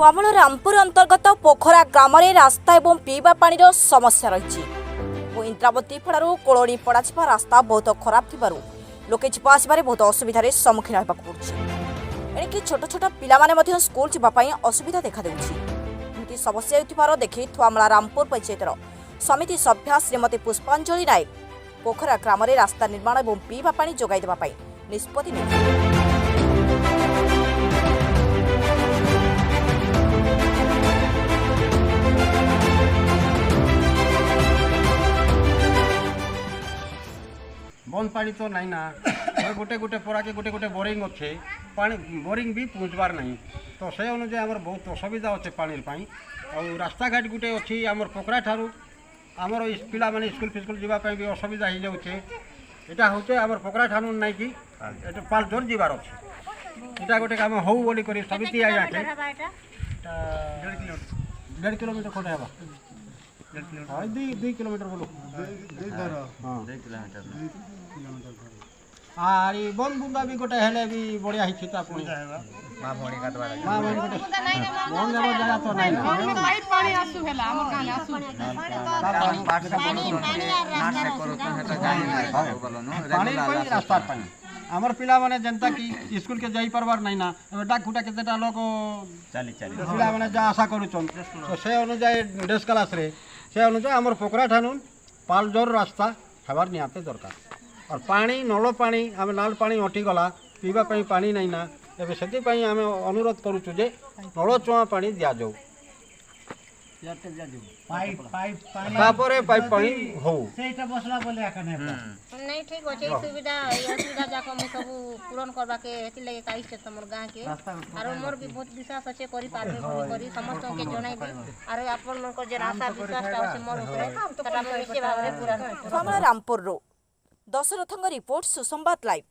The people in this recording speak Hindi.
नुआमूल रामपुर अंतर्गत पोखरा ग्राम में रास्ता और पीवा पानी समस्या रही। इंद्रावती फड़ू कोलोनी पड़ा रास्ता बहुत खराब थी लोके जीवा आसबार बहुत असुविधार सम्मुखीन होगा पड़ुछि। एणिकी छोट छोट पिला स्कूल जावाई असुविधा देखा देउछि। समस्या होथिबार देखि थुआमला रामपुर पंचायतर समिति सभ्या श्रीमती पुष्पांजलि नायक पोखरा ग्राम में रास्ता निर्माण और पीवा पानी जोगाई देबा निष्पत्ति नेथिले। बंद पानी तो नहीं ना गोटे गोटे पड़ा के गोटे गोटे बोरिंग अच्छे पानी बोरिंग भी पहुँचबार नहीं तो से अनुसार आमर बहुत असुविधा अच्छे पानी और रास्ता घाट गोटे अच्छी आमर पोखरा ठारू आमर पिला माने स्कूल फिस्कुल जावाई भी असुविधा हो जाऊे। यहाँ हूँ आमर पोखरा ठारू नहीं कि पाल जोर जीवार अच्छे यहाँ गोटे कम हो बोली कर समिति आया के 1.5 किलोमीटर खोटे हवा 2 किलोमीटर बोलो आरी बन बुंदा भी गोटे हेले भी बढ़िया हिची ता पुणी मां भणी का द्वारा मां भणी गोटे बन जाबो जगह तो नहीं ना लाइट पानी आसु हेला हमर गाने आसु पानी रास्ता पानी हमर पिला माने जनता की स्कूल के जाई परवार नहीं ना डाक खुटा केतेटा लोग चली पिला माने जा आशा करू छन तो से अनुसार डेस क्लास रे से अनुसार हमर पोखरा ठानुन पाल जोर रास्ता हेबार निहाते दरकार और पानी नल पानी आम नाल पानी अटी गला पीवा पानी नहीं ना एबे सेति पई आम अनुरोध करूछु जे नल चुआ पानी दिया जाऊ पाइप पानी तापरे पाइप पानी हो सेटा बसला बोले आकन है नहीं ठीक होचे सुविधा असुविधा जाको हम सब पूर्ण करबा के एति लगे काई से हमर गां के और मोर भी बहुत विश्वास अछि करी पारबे करी समस्त के जणाई दे और आपन मन को जे आशा विश्वास अछि मोर ऊपर तटा हम निश्चय भाव रे पूरा रामपुर रो दशरथंग रिपोर्ट सुसंबाद लाइव।